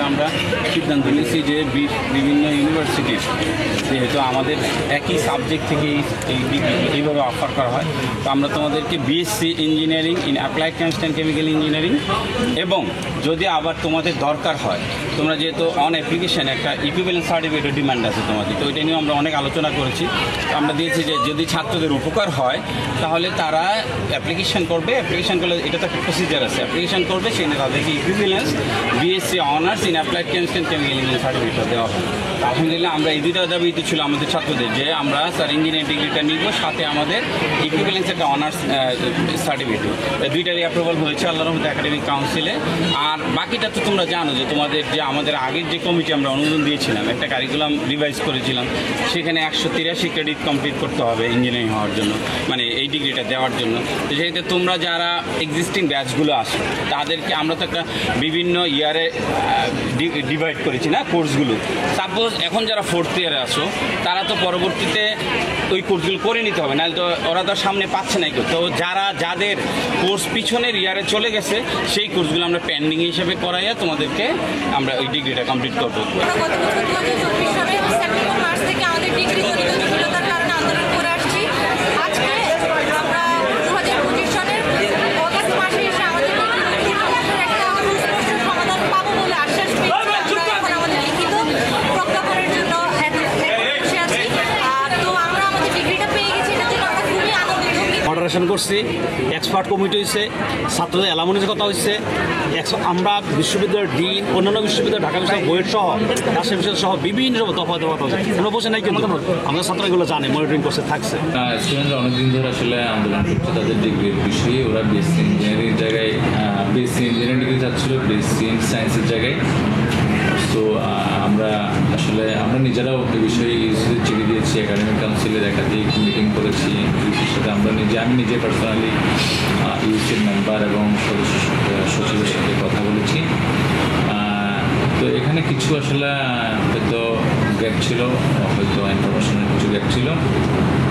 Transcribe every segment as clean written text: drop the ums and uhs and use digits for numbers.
আমরা সিদ্ধান্ত নিয়েছি যে বিভিন্ন ইউনিভার্সিটির যেহেতু আমাদের একই সাবজেক্ট থেকে এই ডিগ্রি এইভাবে অফার করা হয়, তো আমরা তোমাদেরকে BSc engineering in applied chemistry and chemical engineering এবং যদি আবার তোমাদের দরকার হয়, তোমরা যেহেতু অন অ্যাপ্লিকেশন একটা ইকুইভ্যালেন্ট সার্টিফিকেটের ডিমান্ড আছে তোমাদের, তো এটা নিয়ে আমরা অনেক আলোচনা করেছি। আমরা দিয়েছি যে যদি ছাত্রদের উপকার হয় তাহলে তারা অ্যাপ্লিকেশন করবে, অ্যাপ্লিকেশন করলে এটা তো একটা প্রসিজার আছে, অ্যাপ্লিকেশন করবে সেখানে তাদেরকে equivalence BSc honours in applied chemistry and chemical engineering certificate দেওয়া হয়। আলহামদুলিল্লাহ আমরা এই দুইটা দাবিতে ছিল আমাদের ছাত্রদের যে আমরা স্যার ইঞ্জিনিয়ারিং ডিগ্রিটা নিব, সাথে আমাদের ইকুইভ্যালেন্স একটা অনার্স সার্টিফিকেট, দুইটারই অ্যাপ্রুভাল হয়েছে আল্লাহর রহমতে একাডেমিক কাউন্সিলে। আর বাকিটা তো তোমরা জানো যে তোমাদের যে আমাদের আগের যে কমিটি আমরা অনুমোদন দিয়েছিলাম, একটা কারিকুলাম রিভাইজ করেছিলাম, সেখানে 183 ক্রেডিট কমপ্লিট করতে হবে ইঞ্জিনিয়ারিং হওয়ার জন্য, মানে এই ডিগ্রিটা দেওয়ার জন্য। তো সেক্ষেত্রে তোমরা যারা এক্সিস্টিং ব্যাচগুলো আসো তাদেরকে আমরা তো একটা বিভিন্ন ইয়ারে ডিভাইড করেছি না কোর্সগুলো। সাপোজ এখন যারা 4th ইয়ারে আসো তারা তো পরবর্তীতে ওই কোর্সগুলো করে নিতে হবে, নাহলে তো ওরা তো সামনে পাচ্ছে না কেউ। তো যাদের কোর্স পিছনের ইয়ারে চলে গেছে সেই কোর্সগুলো আমরা পেন্ডিং হিসেবে করাইয়া তোমাদেরকে আমরা ওই ডিগ্রিটা কমপ্লিট করবো। মডারেশন করছি, এক্সপার্ট কমিটি হয়েছে, ছাত্রদের অ্যালামনির কথা হচ্ছে, আমরা বিশ্ববিদ্যালয়ের ডিন, অন্যান্য বিশ্ববিদ্যালয়, ঢাকা বিশ্ববিদ্যালয় বুয়েট সহ রাজশাহী বিশ্ববিদ্যালয় সহ বিভিন্ন দফা কোনো বসে নাই, কিন্তু আমাদের ছাত্ররা এগুলো জানে, মনিটরিং করছে থাকছে। স্টুডেন্টরা অনেকদিন ধরে আসলে আন্দোলন করছে তাদের ডিগ্রির বিষয়ে। ওরা বিএসসি ইঞ্জিনিয়ারিং জায়গায় বিএসসি ইঞ্জিনিয়ারিং ডিগ্রি চাচ্ছিল বিএসসি সায়েন্সের জায়গায়। তো আমরা নিজেরাও এই বিষয়ে ইউসিদের চিঠি দিয়েছি, একাডেমিক কাউন্সিলের একাধিক মিটিং করেছি ইউসির সাথে। আমি নিজে পার্সোনালি ইউসির মেম্বার এবং সচিবের সাথে কথা বলেছি। তো এখানে কিছু আসলে হয়তো গ্যাপ ছিল, হয়তো ইনফরমেশনের কিছু গ্যাপ ছিল,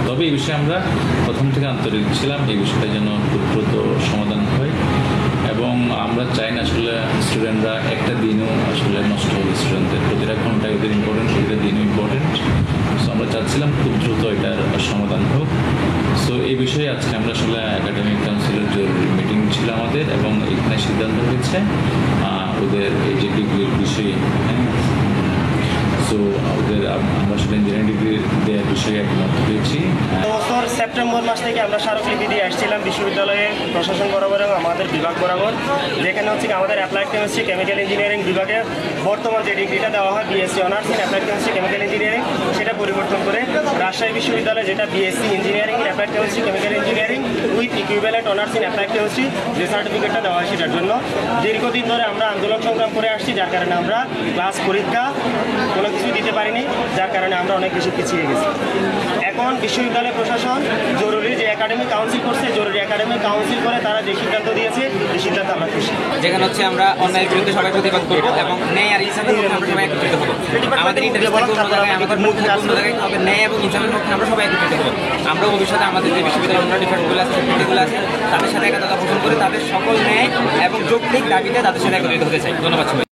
তবে এই বিষয়ে আমরা প্রথম থেকে আন্তরিক ছিলাম এই বিষয়টা যেন খুব দ্রুত সমাধান হয়। এবং আমরা চাই না আসলে স্টুডেন্টরা একটা দিনও আসলে নষ্ট হবে, স্টুডেন্টদের প্রতিটা ঘন্টায় ওদের ইম্পর্টেন্ট, প্রতিটা দিনও ইম্পর্টেন্ট। সো আমরা চাচ্ছিলাম খুব দ্রুত এটার সমাধান হোক। সো এই বিষয়ে আজকে আমরা আসলে একাডেমিক কাউন্সিলের জরুরি মিটিং ছিল আমাদের, এবং এখানে সিদ্ধান্ত হয়েছে ওদের এই যে ডিগ্রির বিষয়ে, সো ওদের আমরা আসলে ইঞ্জিনিয়ারিং ডিগ্রি দেওয়ার বিষয়ে একমত হয়েছি। বছর সেপ্টেম্বর মাস থেকে আমরা স্মারকলিপি দিয়ে আসছিলাম বিশ্ববিদ্যালয়ের প্রশাসন বরাবর এবং আমাদের বিভাগ বরাবর, যেখানে হচ্ছে আমাদের অ্যাপ্লাইড কেমিস্ট্রি কেমিক্যাল ইঞ্জিনিয়ারিং বিভাগে বর্তমান যে ডিগ্রিটা দেওয়া হয় BSc honours in applied chemistry chemical engineering, সেটা পরিবর্তন করে রাজশাহী বিশ্ববিদ্যালয়ে যেটা BSc engineering in applied chemistry chemical engineering with equivalent honours in applied chemistry যে সার্টিফিকেটটা দেওয়া হয় সেটার জন্য দীর্ঘদিন ধরে আমরা আন্দোলন সংগ্রাম করে আসছি, যার কারণে আমরা ক্লাস পরীক্ষা কোনো কিছু দিতে পারিনি, যার কারণে আমরা অনেক বেশি পিছিয়ে গেছি। এখন বিশ্ববিদ্যালয় প্রশাসন জরুরি যে একাডেমিক কাউন্সিল করছে, জরুরি একাডেমিক কাউন্সিল করে তারা যে সিদ্ধান্ত দিয়েছে এই সিদ্ধান্ত আমরা খুশি। যেখানে হচ্ছে আমরা অন্যায়ের বিরুদ্ধে সবাই প্রতিবাদ করবো এবং ন্যায় আর ইনসাফের পক্ষে আমরা সবাই একত্রিত হবো। আমাদের ইন্টারেস্ট অন্য জায়গায়, আমাদের মুখ অন্য জায়গায়, আমাদের ন্যায় এবং ইনসাফের পক্ষে আমরা সবাই একত্রিত হবো। আমরা ভবিষ্যতে আমাদের যে বিশ্ববিদ্যালয়ের অন্য ডিপার্টমেন্টগুলো আছে, ফ্যাকাল্টিগুলো আছে, তাদের সাথে একতা পোষণ করে তাদের সকল ন্যায় এবং যৌক্তিক দাবিতে তাদের সাথে একত্রিত হতে চাই। ধন্যবাদ।